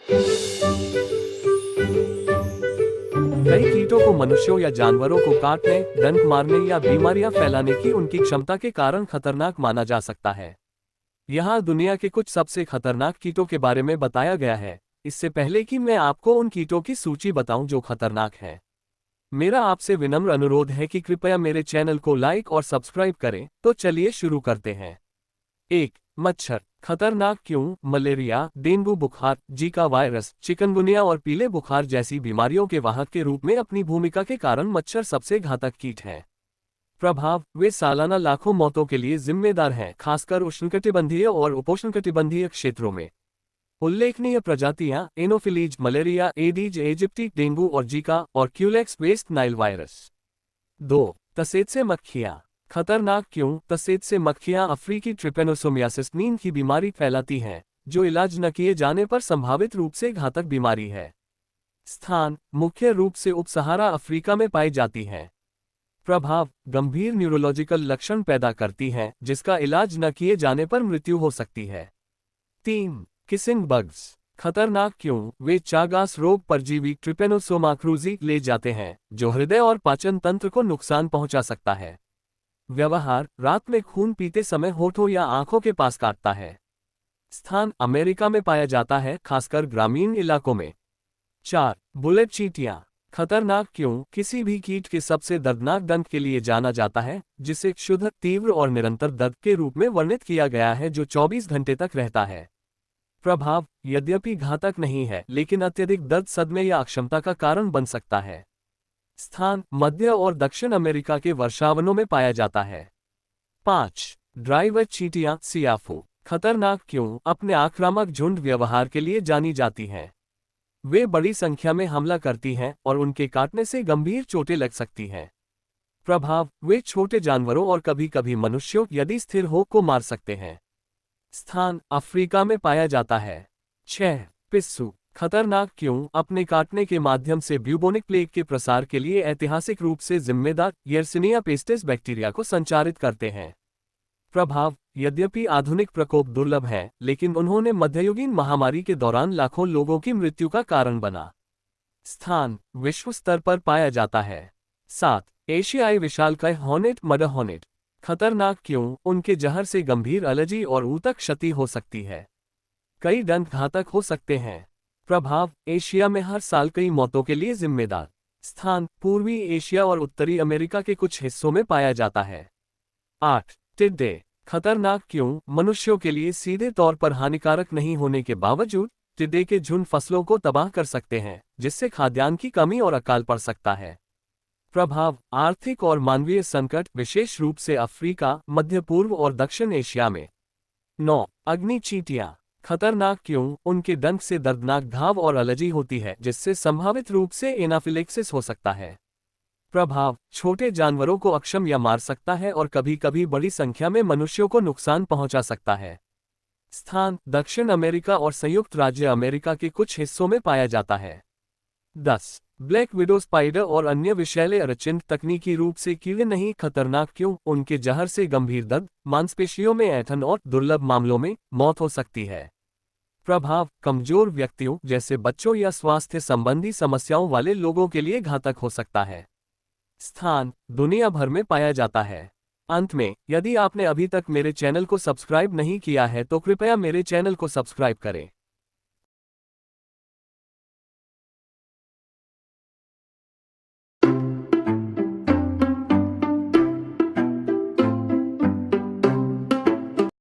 कई कीटों को मनुष्यों या जानवरों को काटने, डंक मारने या बीमारियां फैलाने की उनकी क्षमता के कारण खतरनाक माना जा सकता है। यहाँ दुनिया के कुछ सबसे खतरनाक कीटों के बारे में बताया गया है। इससे पहले कि मैं आपको उन कीटों की सूची बताऊं जो खतरनाक हैं, मेरा आपसे विनम्र अनुरोध है कि कृपया मेरे चैनल को लाइक और सब्सक्राइब करें। तो चलिए शुरू करते हैं। 1. मच्छर। खतरनाक क्यों? मलेरिया, डेंगू बुखार, जीका वायरस, चिकनगुनिया और पीले बुखार जैसी बीमारियों के वाहक के रूप में अपनी भूमिका के कारण मच्छर सबसे घातक कीट हैं। प्रभाव। वे सालाना लाखों मौतों के लिए जिम्मेदार हैं, खासकर उष्णकटिबंधीय और उपोष्णकटिबंधीय क्षेत्रों में। उल्लेखनीय प्रजातियां Anopheles malaria, Aedes aegypti, dengue और जीका और क्यूलेक्स वेस्ट नाइल वायरस। 2. तसेद मक्खियां। खतरनाक क्यों? तसेद से मक्खियां अफ्रीकी ट्रिपेनोसोमियासिस नींद की बीमारी फैलाती हैं, जो इलाज न किए जाने पर संभावित रूप से घातक बीमारी है। स्थान। मुख्य रूप से उप सहारा अफ्रीका में पाई जाती हैं। प्रभाव। गंभीर न्यूरोलॉजिकल लक्षण पैदा करती हैं, जिसका इलाज न किए जाने पर मृत्यु हो सकती है। 3. Kissing bugs. खतरनाक क्यों? वे चागास रोग परजीवी ट्रिपेनोसोमा क्रूजी ले जाते हैं, जो हृदय और पाचन तंत्र को नुकसान पहुंचा सकता है। व्यवहार। रात में खून पीते समय होठों या आंखों के पास काटता है। स्थान। अमेरिका में पाया जाता है, खासकर ग्रामीण इलाकों में। 4. बुलेट चींटियां। खतरनाक क्यों? किसी भी कीट के सबसे दर्दनाक दंत के लिए जाना जाता है, जिसे क्षुध, तीव्र और निरंतर दर्द के रूप में वर्णित किया गया है, जो 24 घंटे तक रहता है। प्रभाव। यद्यपि घातक नहीं है, लेकिन अत्यधिक दर्द सदमे या अक्षमता का कारण बन सकता है। स्थान। मध्य और दक्षिण अमेरिका के वर्षावनों में पाया जाता है। 5. ड्राइवर चींटियां सियाफू। खतरनाक क्यों? अपने आक्रामक झुंड व्यवहार के लिए जानी जाती हैं। वे बड़ी संख्या में हमला करती हैं और उनके काटने से गंभीर चोटें लग सकती हैं। प्रभाव। वे छोटे जानवरों और कभी कभी मनुष्यों, यदि स्थिर हो, को मार सकते हैं। स्थान। अफ्रीका में पाया जाता है। 6. पिस्सू। खतरनाक क्यों? अपने काटने के माध्यम से ब्यूबोनिक प्लेग के प्रसार के लिए ऐतिहासिक रूप से जिम्मेदार यर्सिनिया पेस्टिस बैक्टीरिया को संचारित करते हैं। प्रभाव। यद्यपि आधुनिक प्रकोप दुर्लभ है, लेकिन उन्होंने मध्ययुगीन महामारी के दौरान लाखों लोगों की मृत्यु का कारण बना। स्थान। विश्व स्तर पर पाया जाता है। 7. एशियाई विशालकाय हॉर्नेट मड हॉर्नेट। खतरनाक क्यों? उनके जहर से गंभीर एलर्जी और ऊतक क्षति हो सकती है। कई दंत घातक हो सकते हैं। प्रभाव। एशिया में हर साल कई मौतों के लिए जिम्मेदार। स्थान। पूर्वी एशिया और उत्तरी अमेरिका के कुछ हिस्सों में पाया जाता है। 8. टिड्डे। खतरनाक क्यों? मनुष्यों के लिए सीधे तौर पर हानिकारक नहीं होने के बावजूद टिड्डे के झुंड फसलों को तबाह कर सकते हैं, जिससे खाद्यान्न की कमी और अकाल पड़ सकता है। प्रभाव। आर्थिक और मानवीय संकट, विशेष रूप से अफ्रीका, मध्य पूर्व और दक्षिण एशिया में। 9. अग्नि चींटियां। खतरनाक क्यों? उनके डंक से दर्दनाक घाव और एलर्जी होती है, जिससे संभावित रूप से एनाफिलेक्सिस हो सकता है। प्रभाव। छोटे जानवरों को अक्षम या मार सकता है और कभी कभी बड़ी संख्या में मनुष्यों को नुकसान पहुंचा सकता है। स्थान। दक्षिण अमेरिका और संयुक्त राज्य अमेरिका के कुछ हिस्सों में पाया जाता है। 10. ब्लैक विडो स्पाइडर और अन्य विषैले अरचिंद। तकनीकी रूप से कीड़े नहीं। खतरनाक क्यों? उनके जहर से गंभीर दर्द, मांसपेशियों में ऐंठन और दुर्लभ मामलों में मौत हो सकती है। प्रभाव। कमजोर व्यक्तियों जैसे बच्चों या स्वास्थ्य संबंधी समस्याओं वाले लोगों के लिए घातक हो सकता है। स्थान। दुनिया भर में पाया जाता है। अंत में, यदि आपने अभी तक मेरे चैनल को सब्सक्राइब नहीं किया है तो कृपया मेरे चैनल को सब्सक्राइब करें।